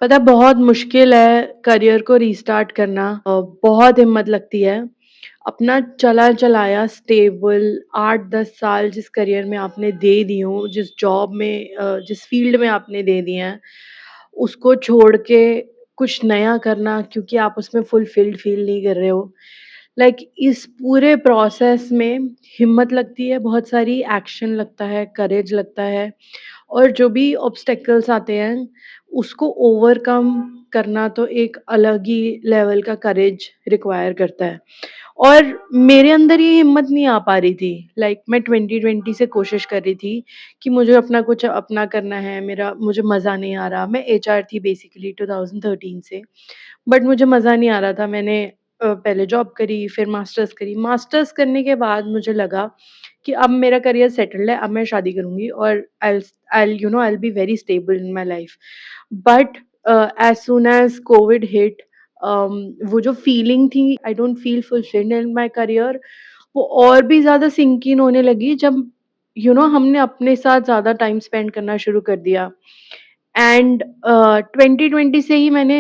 पता है बहुत मुश्किल है करियर को रीस्टार्ट करना। बहुत हिम्मत लगती है। अपना चला-चलाया स्टेबल 8-10 साल जिस करियर में आपने दे दी हो, जिस जॉब में जिस फ़ील्ड में आपने दे दिए हैं, उसको छोड़ के कुछ नया करना क्योंकि आप उसमें फुलफ़िल्ड फ़ील नहीं कर रहे हो। इस पूरे प्रोसेस में हिम्मत लगती है, बहुत सारी एक्शन लगता है, करेज लगता है और जो भी ऑब्स्टेकल्स आते हैं, उसको ओवरकम करना तो एक अलग ही लेवल का करेज रिक्वायर करता है। और मेरे अंदर ये हिम्मत नहीं आ पा रही थी। मैं 2020 से कोशिश कर रही थी कि मुझे अपना कुछ अपना करना है, मेरा मुझे मज़ा नहीं आ रहा। मैं एचआर थी बेसिकली 2013 से, बट मुझे मज़ा नहीं आ रहा था। मैंने पहले जॉब करी, फिर मास्टर्स करी। मास्टर्स करने के बाद मुझे लगा कि अब मेरा करियर सेटल्ड है, अब मैं शादी करूँगी और I will be very stable in my life. But as soon as Covid hit, वो जो फीलिंग थी I don't feel fulfilled in my career, वो और भी ज़्यादा सिंक इन होने लगी जब हमने अपने साथ ज़्यादा टाइम स्पेंड करना शुरू कर दिया। एंड 2020 से ही मैंने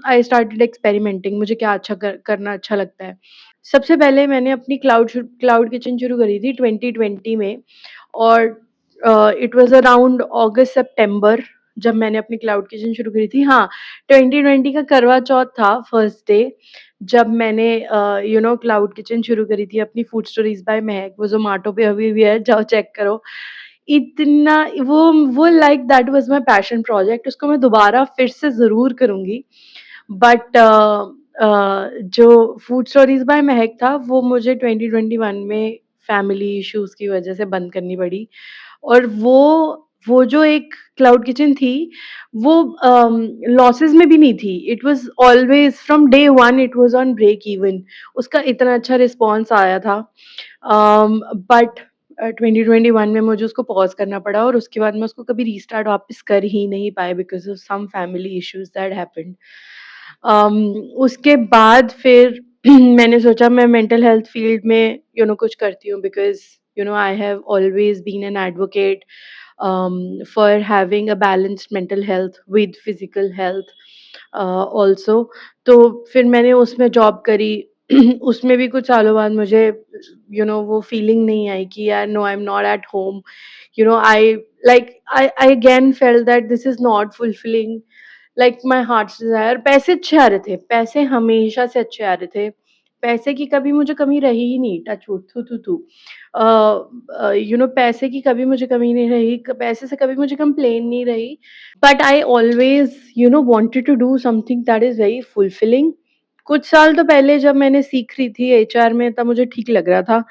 आई स्टार्टेड एक्सपेरिमेंटिंग, मुझे क्या अच्छा करना अच्छा लगता है। सबसे पहले मैंने अपनी क्लाउड किचन शुरू करी थी 2020 में और इट वाज़ अराउंड अगस्त सितंबर जब मैंने अपनी क्लाउड किचन शुरू करी थी। हाँ, 2020 का करवा चौथ था फर्स्ट डे जब मैंने क्लाउड किचन शुरू करी थी अपनी फूड स्टोरीज़ बाय महक, वो ज़ोमैटो पे अभी भी है, जाओ चेक करो। इतना वो that was my passion project, उसको मैं दोबारा फिर से ज़रूर करूँगी। बट जो फूड स्टोरीज़ बाय महक था, वो मुझे 2021 में फैमिली इश्यूज़ की वज़ह से बंद करनी पड़ी और वो जो एक क्लाउड किचन थी, वो लॉसेस में भी नहीं थी। It was always from day 1 it was on break even. उसका इतना अच्छा रिस्पॉन्स आया था। बट 2021 में मुझे उसको पॉज़ करना पड़ा और उसके बाद मैं उसको कभी रीस्टार्ट वापस कर ही नहीं पाई because of some family issues that happened. Um, उसके बाद फिर मैंने सोचा मैं मेंटल हेल्थ फील्ड में कुछ करती हूँ because I have always been an advocate for having a balanced mental health with physical health also। तो फिर मैंने उसमें जॉब करी। उसमें भी कुछ सालों बाद मुझे वो फीलिंग नहीं आई कि यार no I am not at home. I I again felt that this is not fulfilling my heart's desire. पैसे अच्छे आ रहे थे, पैसे हमेशा से अच्छे आ रहे थे। पैसे की कभी मुझे कमी रही ही नहीं, टच वुड, थू, थू, थू। पैसे की कभी मुझे कमी नहीं रही, क पैसे से कभी मुझे कंप्लेन नहीं रही। But I always wanted to do something that is very fulfilling. कुछ साल तो पहले जब मैंने सीख रही थी एचआर में तब मुझे ठीक लग रहा था।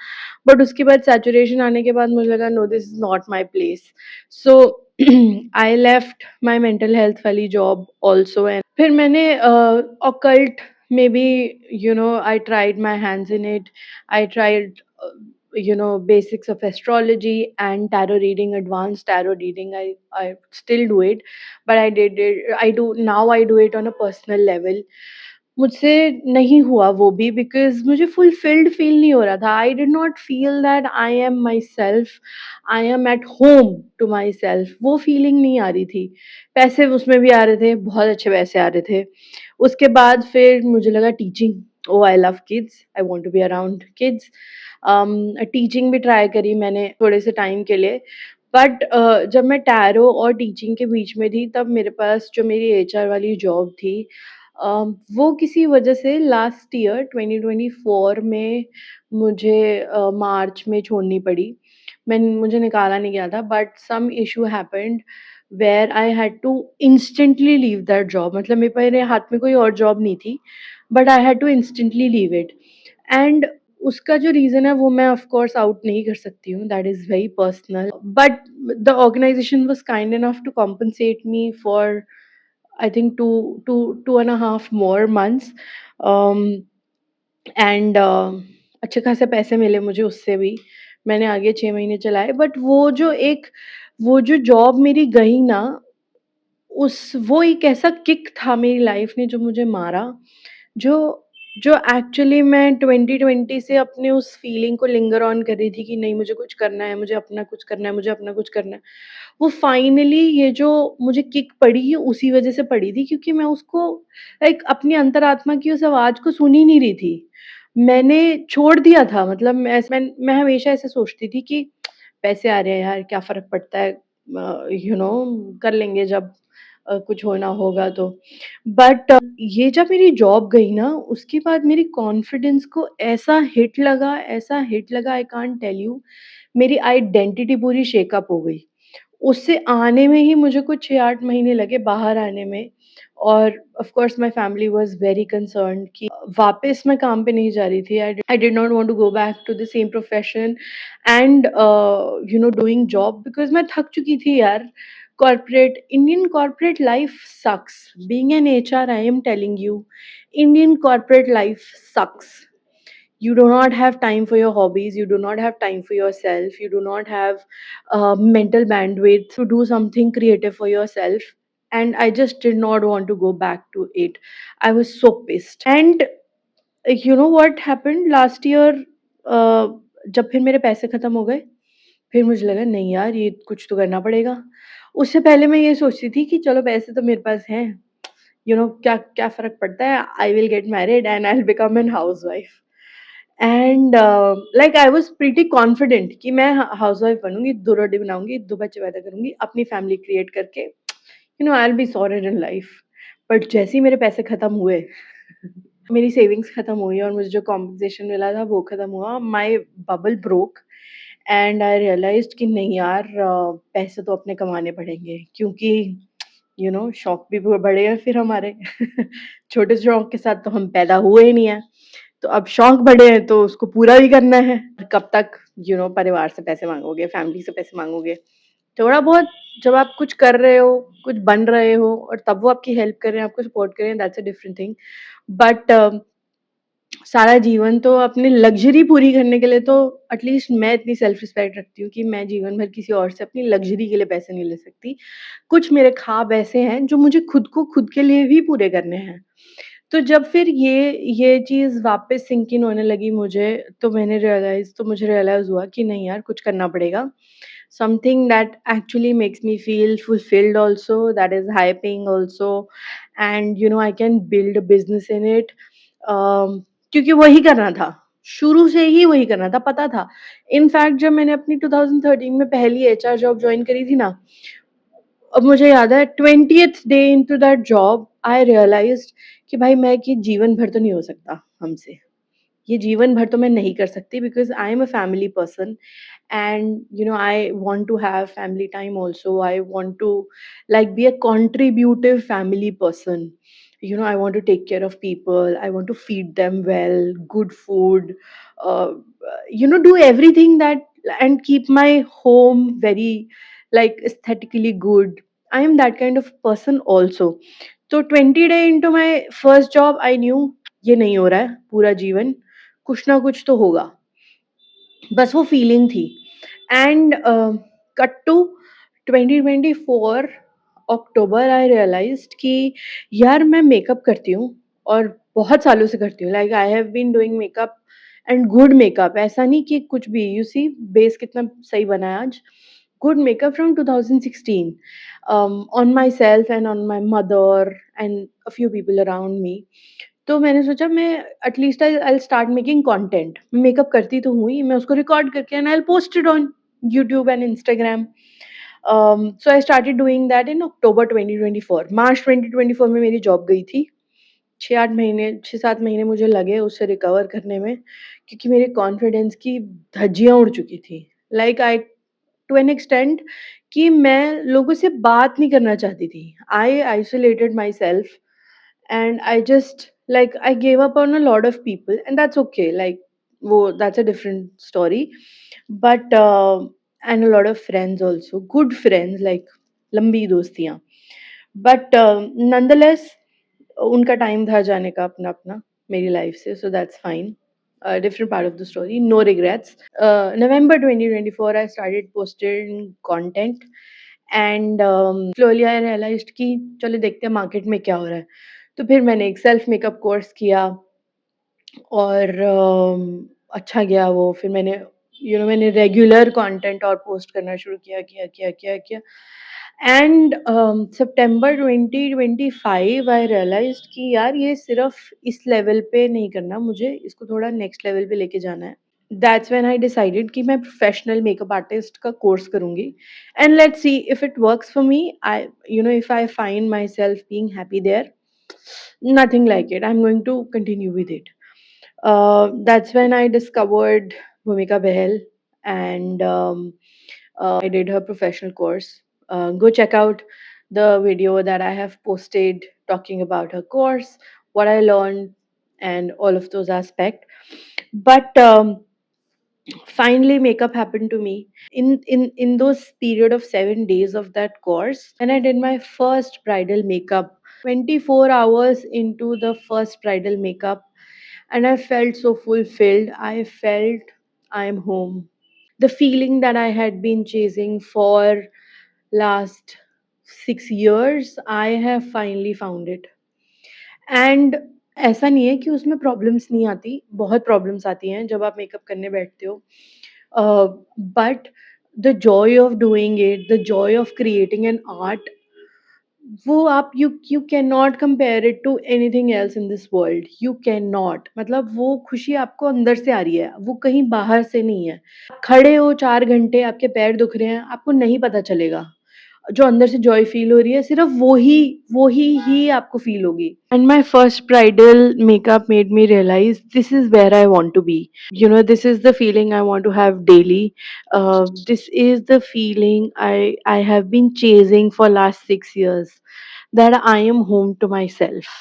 बट उसके बाद सैचुरेशन आने के बाद मुझे लगा no this is not my place. So I left my mental health वाली जॉब आल्सो एंड फिर मैंने ऑकल्ट में भी I tried my hands in it. I tried basics of astrology and tarot reading, advanced tarot reading. I still do it, but I do it on a personal level। मुझसे नहीं हुआ वो भी because मुझे fulfilled feel नहीं हो रहा था। I did not feel that I am my self, I am at home to my self, वो फ़ीलिंग नहीं आ रही थी। पैसे उसमें भी आ रहे थे, बहुत अच्छे पैसे आ रहे थे। उसके बाद फिर मुझे लगा teaching, oh! I love kids, I want to be around kids. Teaching भी ट्राई करी मैंने थोड़े से टाइम के लिए। बट जब मैं टैरो और टीचिंग के बीच में थी तब मेरे पास जो मेरी एचआर वाली जॉब थी, वो किसी वजह से लास्ट ईयर 2024 में मुझे मार्च में छोड़नी पड़ी। मुझे निकाला नहीं गया था but some issue happened where I had to instantly leave that job. मतलब मेरे हाथ में कोई और जॉब नहीं थी, but I had to instantly leave it. And उसका जो रीज़न है वो मैं ऑफ कोर्स आउट नहीं कर सकती हूँ, that is very personal. But the organisation was kind enough to compensate me for I think 2.5 more months। um, and अच्छे खासे पैसे मिले मुझे उससे भी। मैंने आगे 6 महीने चलाए बट वो जो जॉब मेरी गई ना, वो एक ऐसा किक था मेरी लाइफ ने जो मुझे मारा, जो जो एक्चुअली मैं 2020 से अपने उस फीलिंग को लिंगर ऑन कर रही थी कि नहीं मुझे कुछ करना है, मुझे अपना कुछ करना है, मुझे अपना कुछ करना है। वो फाइनली ये जो मुझे किक पड़ी ये उसी वज़ह से पड़ी थी क्योंकि मैं उसको लाइक अपनी अंतरात्मा की उस आवाज़ को सुन ही नहीं रही थी। मैंने छोड़ दिया था मतलब मैं हमेशा ऐसे सोचती थी कि पैसे आ रहे हैं यार क्या फ़र्क पड़ता है कर लेंगे जब कुछ होना होगा तो। बट ये जब मेरी जॉब गई ना उसके बाद मेरी कॉन्फिडेंस को ऐसा हिट लगा आई कांट टेल यू मेरी आइडेंटिटी पूरी शेक अप हो गई। उससे आने में ही मुझे कुछ 6-8 महीने लगे बाहर आने में और of course my family was very concerned कि वापस मैं काम पे नहीं जा रही थी। I did not want to go back to the same profession and doing job because मैं थक चुकी थी यार। Indian corporate life sucks. Being an HR, I am telling you, Indian corporate life sucks. You do not have time for your hobbies, you do not have time for yourself, you do not have mental bandwidth to do something creative for yourself. And I just did not want to go back to it. I was so pissed. And you know what happened last year? जब फिर मेरे पैसे खत्म हो गए फिर मुझे लगा नहीं यार ये कुछ तो करना पड़ेगा। उससे पहले मैं ये सोचती थी कि चलो पैसे तो मेरे पास हैं, क्या क्या फ़र्क पड़ता है, I will get married and I will become an housewife. And like I was pretty confident कि मैं हाउसवाइफ बनूँगी, 2 रोटी बनाऊँगी, 2 बच्चे पैदा करूँगी, अपनी फैमिली क्रिएट करके I will be sorted in life. But जैसे ही मेरे पैसे खत्म हुए मेरी सेविंग्स खत्म हुई और मुझे जो कॉम्पेंसेशन मिला था वो खत्म हुआ, my bubble broke and I realised कि नहीं यार पैसे तो अपने कमाने पड़ेंगे क्योंकि शौक भी बड़े हैं फिर हमारे। छोटे शौक के साथ तो हम पैदा हुए ही नहीं हैं। तो अब शौक बड़े हैं तो उसको पूरा भी करना है। कब तक परिवार से पैसे माँगोगे, फैमिली से पैसे माँगोगे। थोड़ा बहुत जब आप कुछ कर रहे हो, कुछ बन रहे हो और तब वो आपकी हेल्प कर रहे हैं, आपको सपोर्ट कर रहे हैं, that's a different thing. But सारा जीवन तो अपनी लग्ज़री पूरी करने के लिए तो एटलीस्ट मैं इतनी सेल्फ रिस्पेक्ट रखती हूँ कि मैं जीवन भर किसी और से अपनी लग्ज़री के लिए पैसे नहीं ले सकती। कुछ मेरे ख़्वाब ऐसे हैं जो मुझे खुद के लिए भी पूरे करने हैं। तो जब फिर ये चीज़ वापस सिंक इन होने लगी तो मुझे रियलाइज़ हुआ कि नहीं यार कुछ करना पड़ेगा। Something that actually makes me feel fulfilled also, that is high paying also, and I can build a business in it. क्योंकि वही करना था, शुरू से ही वही करना था, पता था। इनफैक्ट जब मैंने अपनी 2013 में पहली एचआर जॉब जॉइन करी थी ना, अब मुझे याद है 20th day into that job I realized कि भाई मैं कि जीवन भर तो नहीं हो सकता हमसे। ये जीवन भर तो मैं नहीं कर सकती because I am a family person and I want to have family time also. I want to like be a contributive family person. I want to take care of people, I want to feed them well, good food, uh, do everything that and keep my home very like aesthetically good. I am that kind of person also. So 20 day into my first job I knew ये नहीं हो रहा है पूरा जीवन, कुछ ना कुछ तो होगा। बस वो फीलिंग थी and cut to 2024 October I realized कि यार मैं मेकअप करती हूँ और बहुत सालों से करती हूँ, like I have been doing makeup and good makeup, ऐसा नहीं कि कुछ भी, यू सी बेस कितना सही बना है आज। Good makeup from 2016 on myself and on my mother and a few people around me. तो मैंने सोचा मैं at least I will start making content. Makeup करती तो हूँ ही, मैं उसको रिकॉर्ड करके and I will post it on YouTube and Instagram. So I started doing that in October 2024। March 2024 में मेरी जॉब गई थी। 6-8 महीने 6-7 महीने मुझे लगे उससे रिकवर करने में क्योंकि मेरे कॉन्फिडेंस की धज्जियाँ उड़ चुकी थी। Like I to an extent कि मैं लोगों से बात नहीं करना चाहती थी। I isolated myself and I just like I gave up on a lot of people and that's okay, like that's a different story, but and a lot of friends also, good friends, like लंबी दोस्तियाँ, but nonetheless उनका time था जाने का अपना अपना मेरी life से, so that's fine. Different part of the story, no regrets. November 2024 I started posting content and slowly I realized कि चलो देखते हैं मार्केट में क्या हो रहा है। तो फिर मैंने एक सेल्फ मेकअप कोर्स किया और अच्छा गया वो। फिर मैंने मैंने रेगुलर कंटेंट और पोस्ट करना शुरू किया एंड सितंबर 2025 आई रियलाइज्ड कि यार ये सिर्फ इस लेवल पे नहीं करना, मुझे इसको थोड़ा नेक्स्ट लेवल पे लेके जाना है। दैट्स व्हेन आई डिसाइडेड कि मैं प्रोफेशनल मेकअप आर्टिस्ट का कोर्स करूँगी and let's see if it works for me. I if I find myself being happy there, nothing like it, I'm going to continue with it. That's when I discovered Bhumika Behel, and I did her professional course. Go check out the video that I have posted talking about her course, what I learned, and all of those aspects. But finally makeup happened to me in those period of 7 days of that course, and I did my first bridal makeup 24 hours into the first bridal makeup, and I felt so fulfilled. I felt I am home. The feeling that I had been chasing for last 6 years, I have finally found it. And ऐसा नहीं है कि उसमें problems नहीं आती, बहुत problems आती हैं जब आप मेकअप करने बैठते हो। But the joy of doing it, the joy of creating an art, वो आप you can not compare it to anything else in this world. You can not, मतलब वो खुशी आपको अंदर से आ रही है, वो कहीं बाहर से नहीं है। खड़े हो 4 घंटे, आपके पैर दुख रहे हैं, आपको नहीं पता चलेगा। जो अंदर से जॉय फील हो रही है, सिर्फ वो ही आपको फील होगी। And my first bridal makeup made me realize this is where I want to be. This is the feeling I want to have daily. This is the feeling I have been chasing for last 6 years, that I am home to myself,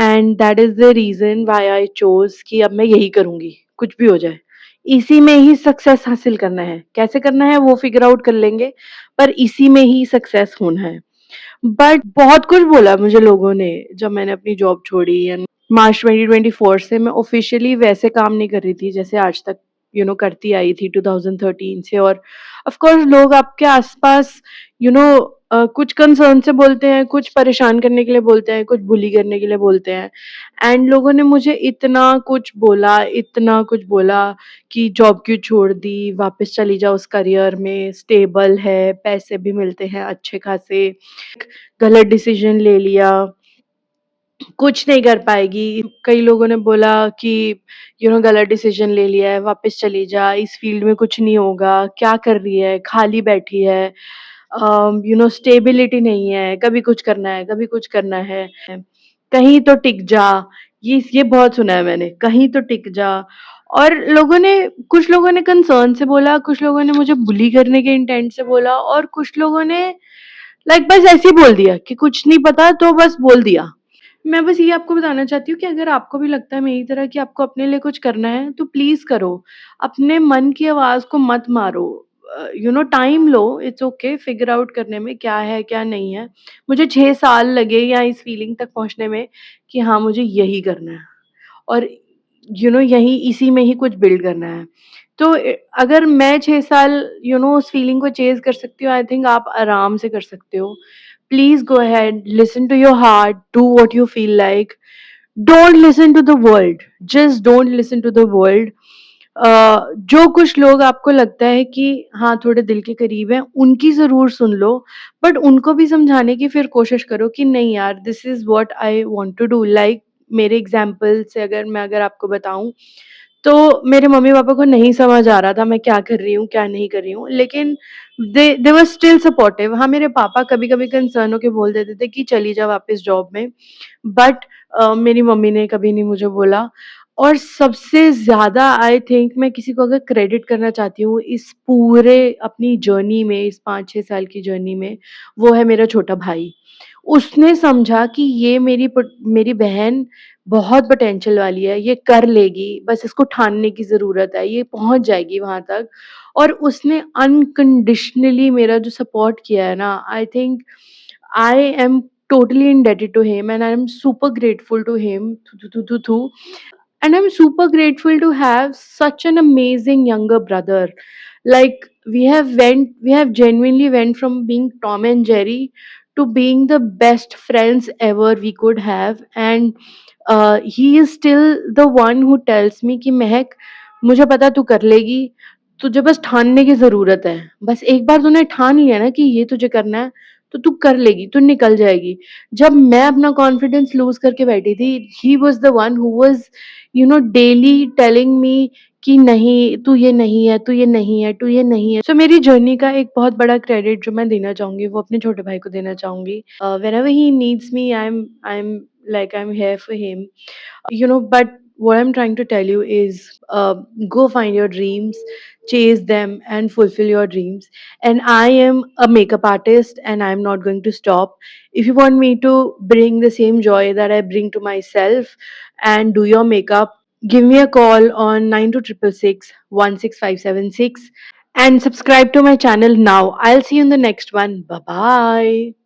and that is the reason why I chose कि अब मैं यही करूँगी, कुछ भी हो जाए। इसी में ही सक्सेस हासिल करना है, कैसे करना है वो फिगर आउट कर लेंगे, पर इसी में ही सक्सेस होना है। बट बहुत कुछ बोला मुझे लोगों ने जब मैंने अपनी जॉब छोड़ी, एंड मार्च 2024 से मैं ऑफिशियली वैसे काम नहीं कर रही थी जैसे आज तक करती आई थी 2013 से। और ऑफ कोर्स लोग आपके आसपास यू नो कुछ कंसर्न से बोलते हैं, कुछ परेशान करने के लिए बोलते हैं, कुछ बुली करने के लिए बोलते हैं। एंड लोगों ने मुझे इतना कुछ बोला कि जॉब क्यों छोड़ दी, वापस चली जाओ उस करियर में, स्टेबल है, पैसे भी मिलते हैं अच्छे खासे, गलत डिसीजन ले लिया, कुछ नहीं कर पाएगी। कई लोगों ने बोला कि गलत डिसीजन ले लिया है, वापस चली जा, इस फील्ड में कुछ नहीं होगा, क्या कर रही है, खाली बैठी है, स्टेबिलिटी नहीं है, कभी कुछ करना है, कभी कुछ करना है, कहीं तो टिक जा। ये बहुत सुना है मैंने, कहीं तो टिक जा। और कुछ लोगों ने कंसर्न से बोला, कुछ लोगों ने मुझे बुली करने के इंटेंट से बोला, और कुछ लोगों ने बस ऐसे ही बोल दिया कि कुछ नहीं पता तो बस बोल दिया। मैं बस ये आपको बताना चाहती हूँ कि अगर आपको भी लगता है मेरी तरह कि आपको अपने लिए कुछ करना है, तो प्लीज़ करो। अपने मन की आवाज़ को मत मारो। Time low, it's okay figure out करने में क्या है, क्या नहीं है। मुझे 6 साल लगे यहाँ इस फीलिंग तक पहुँचने में कि हाँ, मुझे यही करना है, और यही इसी में ही कुछ बिल्ड करना है। तो अगर मैं 6 साल उस फीलिंग को चेज़ कर सकती हूँ, आई थिंक आप आराम से कर सकते हो। Please go ahead, listen to your heart, do what you feel like. Don't listen to the world. Just don't listen to the world. जो कुछ लोग आपको लगता है कि हाँ, थोड़े दिल के करीब हैं, उनकी ज़रूर सुन लो, बट उनको भी समझाने की फिर कोशिश करो कि नहीं यार, this is what I want to do. Like मेरे एग्ज़ाम्पल से अगर आपको बताऊँ, तो मेरे मम्मी-पापा को नहीं समझ आ रहा था मैं क्या कर रही हूँ, क्या नहीं कर रही हूँ, लेकिन दे वर स्टिल सपोर्टिव। हाँ, मेरे पापा कभी-कभी कंसर्न होके बोल देते थे कि चली जा वापस जॉब में, बट मेरी मम्मी ने कभी नहीं मुझे बोला। और सबसे ज़्यादा आई थिंक मैं किसी को अगर क्रेडिट करना चाहती हूँ इस पूरे अपनी जर्नी में, इस 5-6 साल की जर्नी में, वो है मेरा छोटा भाई। उसने समझा कि ये मेरी बहन बहुत पोटेंशियल वाली है, ये कर लेगी, बस इसको ठानने की ज़रूरत है, ये पहुँच जाएगी वहाँ तक। और उसने अनकंडीशनली मेरा जो सपोर्ट किया है ना, I think I am totally indebted to him, and I'm super grateful to him. And I'm super grateful to have such an amazing younger brother. Like we have genuinely went from being Tom and Jerry to being the best friends ever we could have. And he is still the one who tells me कि महक, मुझे पता तू कर लेगी, तुझे बस ठानने की ज़रूरत है। बस एक बार तूने ठान लिया ना कि ये तुझे करना है, तो तू कर लेगी, तू निकल जाएगी। जब मैं अपना कॉन्फिडेंस लूज़ करके बैठी थी, he was the one who was daily telling me कि नहीं, तू ये नहीं है, तू ये नहीं है, तू ये नहीं है। सो मेरी जर्नी का एक बहुत बड़ा क्रेडिट जो मैं देना चाहूँगी, वो अपने छोटे भाई को देना चाहूँगी। Whenever he needs me, I am like I am here for him. But what I'm trying to tell you is, go find your dreams, chase them, and fulfill your dreams. And I am a makeup artist, and I'm not going to stop. If you want me to bring the same joy that I bring to myself and do your makeup, give me a call on 9266 16576 and subscribe to my channel now. I'll see you in the next one. Bye bye.